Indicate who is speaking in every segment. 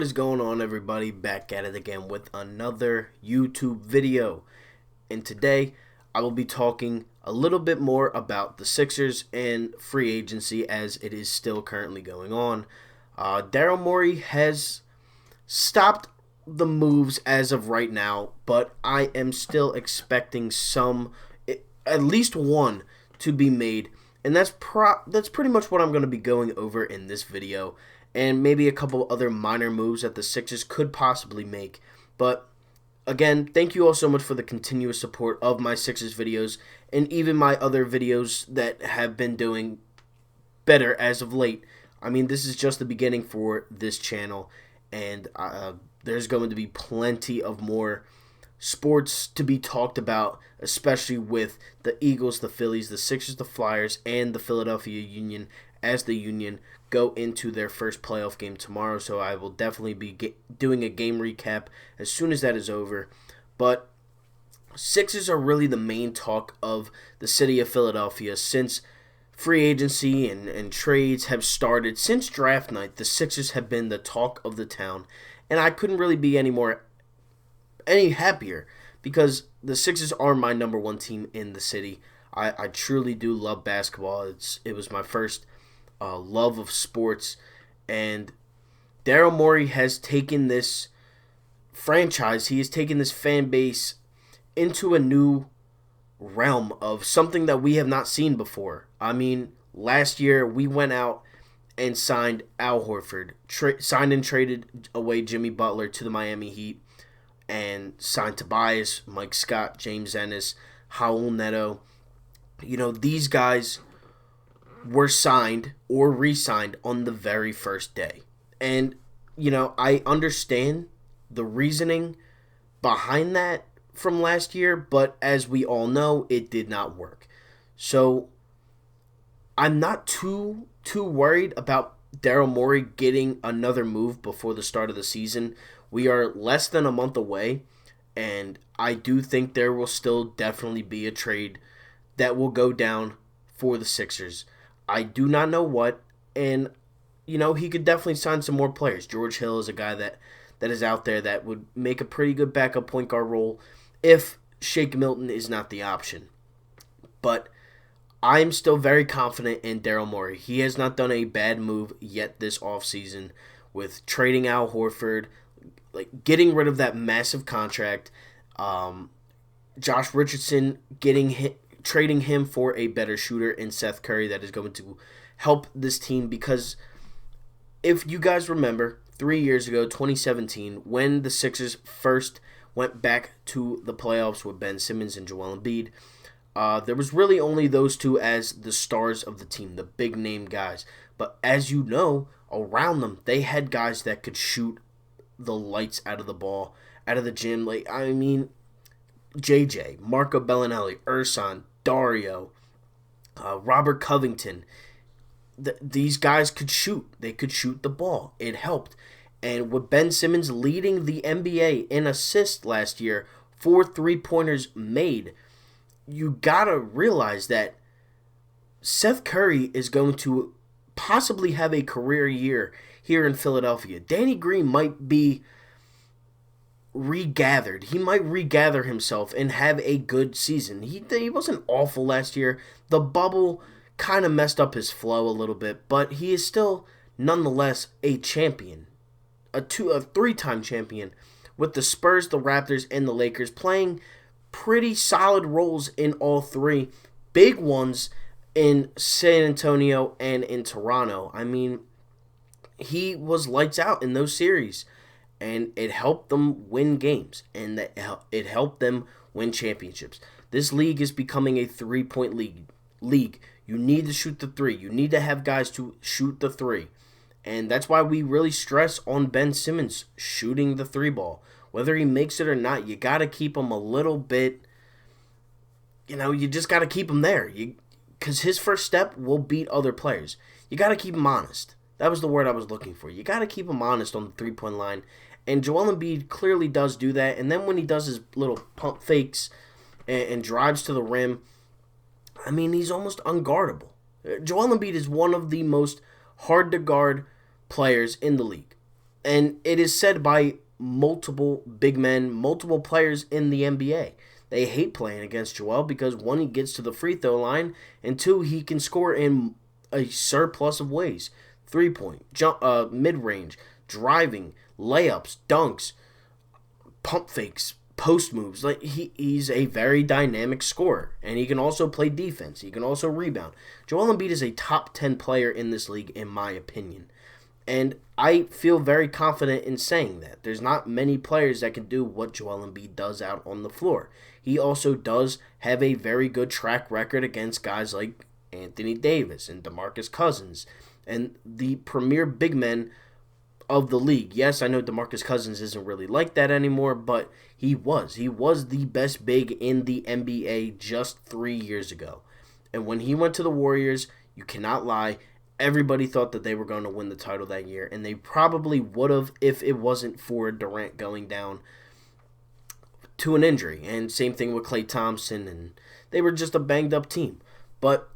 Speaker 1: is going on, everybody? Back at it again with another YouTube video. And today, I will be talking a little bit more about the Sixers and free agency as it is still currently going on. Daryl Morey has stopped the moves as of right now, but I am still expecting at least one, to be made. And that's pretty much what I'm going to be going over in this video. And maybe a couple other minor moves that the Sixers could possibly make. But again, thank you all so much for the continuous support of my Sixers videos and even my other videos that have been doing better as of late. I mean, this is just the beginning for this channel, and there's going to be plenty of more sports to be talked about, especially with the Eagles, the Phillies, the Sixers, the Flyers, and the Philadelphia Union as the Union go into their first playoff game tomorrow. So I will definitely be doing a game recap as soon as that is over. But Sixers are really the main talk of the city of Philadelphia since free agency and trades have started. Since draft night, the Sixers have been the talk of the town, and I couldn't really be any happier because the Sixers are my number one team in the city. I truly do love basketball. It was my first love of sports, and Daryl Morey has taken this franchise, he has taken this fan base into a new realm of something that we have not seen before. I mean, last year we went out and signed Al Horford, signed and traded away Jimmy Butler to the Miami Heat, and signed Tobias, Mike Scott, James Ennis, Raul Neto. You know, these guys were signed or re-signed on the very first day. And, you know, I understand the reasoning behind that from last year, but as we all know, it did not work. So I'm not too worried about Daryl Morey getting another move before the start of the season. We are less than a month away, and I do think there will still definitely be a trade that will go down for the Sixers. I do not know what, and, you know, he could definitely sign some more players. George Hill is a guy that is out there that would make a pretty good backup point guard role if Shake Milton is not the option. But I'm still very confident in Daryl Morey. He has not done a bad move yet this offseason with trading Al Horford, like getting rid of that massive contract, Josh Richardson trading him for a better shooter in Seth Curry that is going to help this team. Because if you guys remember, 3 years ago, 2017, when the Sixers first went back to the playoffs with Ben Simmons and Joel Embiid, there was really only those two as the stars of the team, the big name guys. But as you know, around them, they had guys that could shoot the lights out of the ball, out of the gym. Like, I mean, JJ, Marco Bellinelli, Ersan, Dario, Robert Covington. These guys could shoot. They could shoot the ball. It helped. And with Ben Simmons leading the NBA in assists last year, 4 3-pointers made, you gotta realize that Seth Curry is going to possibly have a career year here in Philadelphia. Danny Green might be regathered. He might regather himself and have a good season. He wasn't awful last year. The bubble kind of messed up his flow a little bit, but he is still nonetheless a champion, a 3-time champion with the Spurs, the Raptors, and the Lakers, playing pretty solid roles in all three. Big ones in San Antonio and in Toronto. I mean, he was lights out in those series, and it helped them win games, and it helped them win championships. This league is becoming a three-point league. You need to shoot the three. You need to have guys to shoot the three. And that's why we really stress on Ben Simmons shooting the three ball. Whether he makes it or not, you got to keep him a little bit, you know, you just got to keep him there. Because his first step will beat other players. You got to keep him honest. That was the word I was looking for. You got to keep him honest on the three-point line. And Joel Embiid clearly does do that. And then when he does his little pump fakes and drives to the rim, I mean, he's almost unguardable. Joel Embiid is one of the most hard-to-guard players in the league. And it is said by multiple big men, multiple players in the NBA. They hate playing against Joel because, one, he gets to the free throw line, and two, he can score in a surplus of ways. 3-point, jump, mid-range, driving, layups, dunks, pump fakes, post moves. Like he's a very dynamic scorer, and he can also play defense. He can also rebound. Joel Embiid is a top 10 player in this league, in my opinion. And I feel very confident in saying that. There's not many players that can do what Joel Embiid does out on the floor. He also does have a very good track record against guys like Anthony Davis and DeMarcus Cousins and the premier big men of the league. Yes, I know DeMarcus Cousins isn't really like that anymore, but he was. He was the best big in the NBA just 3 years ago. And when he went to the Warriors, you cannot lie, everybody thought that they were going to win the title that year, and they probably would have if it wasn't for Durant going down to an injury. And same thing with Klay Thompson, and they were just a banged-up team. But,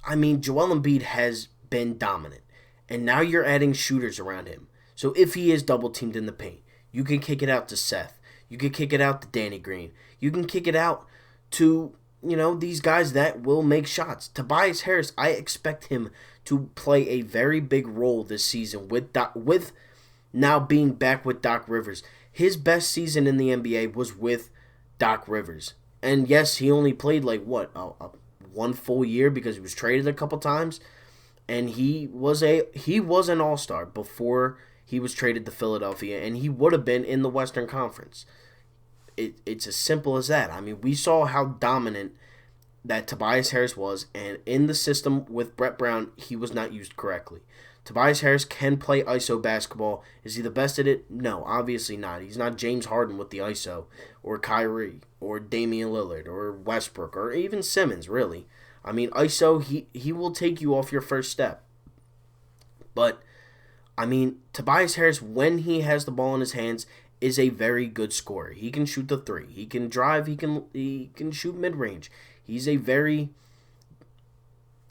Speaker 1: I mean, Joel Embiid has been dominant, and now you're adding shooters around him. So if he is double-teamed in the paint, you can kick it out to Seth. You can kick it out to Danny Green. You can kick it out to, these guys that will make shots. Tobias Harris, I expect him to play a very big role this season with now being back with Doc Rivers. His best season in the NBA was with Doc Rivers. And yes, he only played one full year because he was traded a couple times. And he was an all-star before he was traded to Philadelphia, and he would have been in the Western Conference. It's as simple as that. I mean, we saw how dominant that Tobias Harris was, and in the system with Brett Brown, he was not used correctly. Tobias Harris can play ISO basketball. Is he the best at it? No, obviously not. He's not James Harden with the ISO, or Kyrie, or Damian Lillard, or Westbrook, or even Simmons, really. I mean, ISO, he will take you off your first step. But, I mean, Tobias Harris, when he has the ball in his hands, is a very good scorer. He can shoot the three. He can drive. He can shoot mid-range. He's a very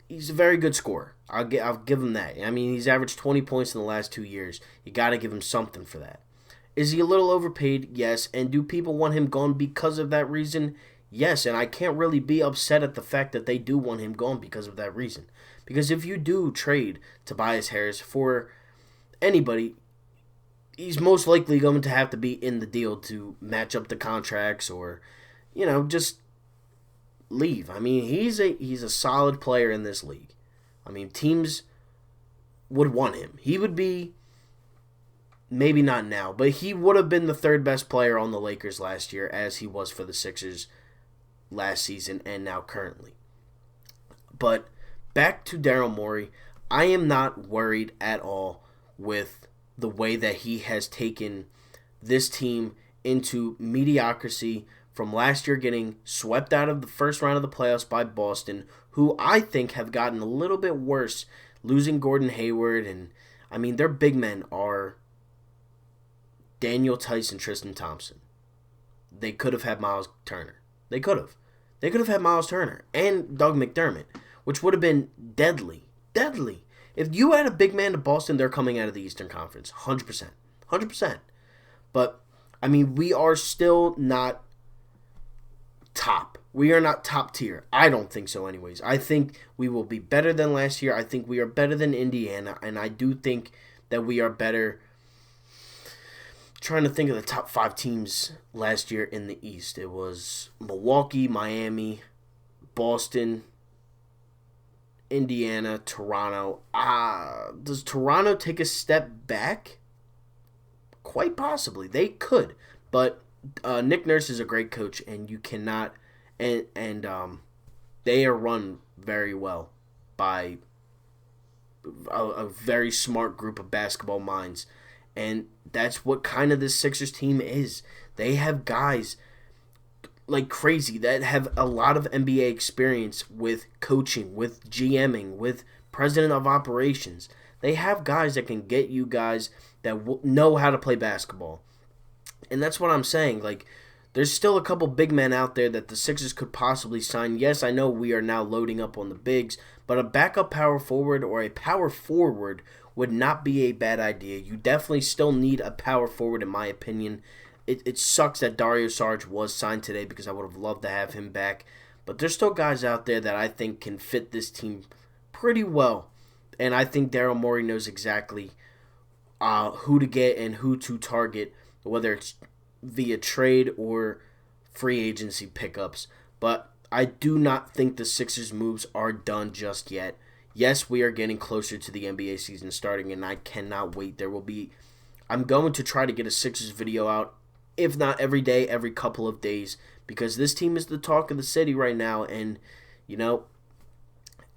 Speaker 1: good scorer. I'll give him that. I mean, he's averaged 20 points in the last 2 years. You got to give him something for that. Is he a little overpaid? Yes. And do people want him gone because of that reason? Yes. And I can't really be upset at the fact that they do want him gone because of that reason. Because if you do trade Tobias Harris for anybody, he's most likely going to have to be in the deal to match up the contracts or, just leave. I mean, he's a solid player in this league. I mean, teams would want him. He would be, maybe not now, but he would have been the third best player on the Lakers last year, as he was for the Sixers last season and now currently. But back to Daryl Morey, I am not worried at all with the way that he has taken this team into mediocrity from last year, getting swept out of the first round of the playoffs by Boston, who I think have gotten a little bit worse, losing Gordon Hayward. And, I mean, their big men are Daniel Tice and Tristan Thompson. They could have had Miles Turner. They could have. They could have had Miles Turner and Doug McDermott, which would have been deadly. Deadly. If you add a big man to Boston, they're coming out of the Eastern Conference. 100%. 100%. But, I mean, we are still not top. We are not top tier. I don't think so anyways. I think we will be better than last year. I think we are better than Indiana. And I do think that we are better. Trying to think of the top 5 teams last year in the East. It was Milwaukee, Miami, Boston, Indiana, Toronto. Does Toronto take a step back? Quite possibly. They could. But Nick Nurse is a great coach, and you cannot... And they are run very well by a very smart group of basketball minds. And that's what kind of this Sixers team is. They have guys like crazy that have a lot of NBA experience with coaching, with GMing, with president of operations. They have guys that can get you guys that know how to play basketball. And that's what I'm saying. Like, there's still a couple big men out there that the Sixers could possibly sign. Yes, I know we are now loading up on the bigs, but a backup power forward or a power forward would not be a bad idea. You definitely still need a power forward, in my opinion. It sucks that Dario Saric was signed today because I would have loved to have him back. But there's still guys out there that I think can fit this team pretty well. And I think Daryl Morey knows exactly who to get and who to target, whether it's via trade or free agency pickups. But I do not think the Sixers moves are done just yet. Yes, we are getting closer to the NBA season starting, and I cannot wait. I'm going to try to get a Sixers video out, if not every day, every couple of days, because this team is the talk of the city right now. And,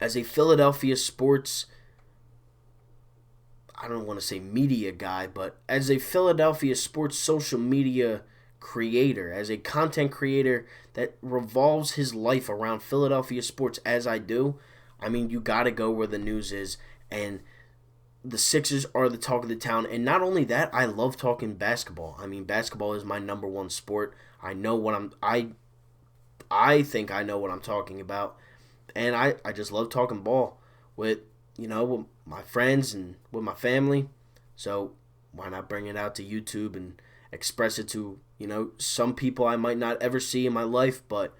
Speaker 1: as a Philadelphia sports, I don't want to say media guy, but as a Philadelphia sports social media creator, as a content creator that revolves his life around Philadelphia sports as I do, I mean, you got to go where the news is, and the Sixers are the talk of the town. And not only that, I love talking basketball. I mean, basketball is my number one sport. I know what I think I know what I'm talking about, and I just love talking ball with my friends and with my family. So why not bring it out to YouTube and express it to some people I might not ever see in my life, but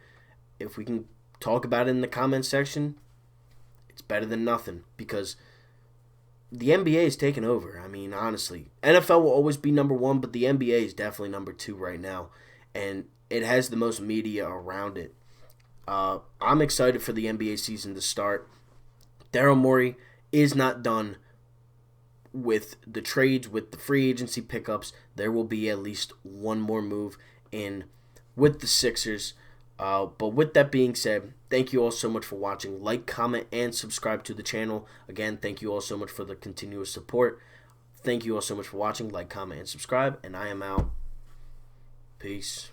Speaker 1: if we can talk about it in the comment section, it's better than nothing, because the NBA is taking over. I mean, honestly, NFL will always be number one, but the NBA is definitely number two right now, and it has the most media around it. I'm excited for the NBA season to start. Daryl Morey is not done with the trades, with the free agency pickups. There will be at least one more move in with the Sixers. But with that being said, thank you all so much for watching. Like, comment, and subscribe to the channel. Again, thank you all so much for the continuous support. Thank you all so much for watching. Like, comment, and subscribe. And I am out. Peace.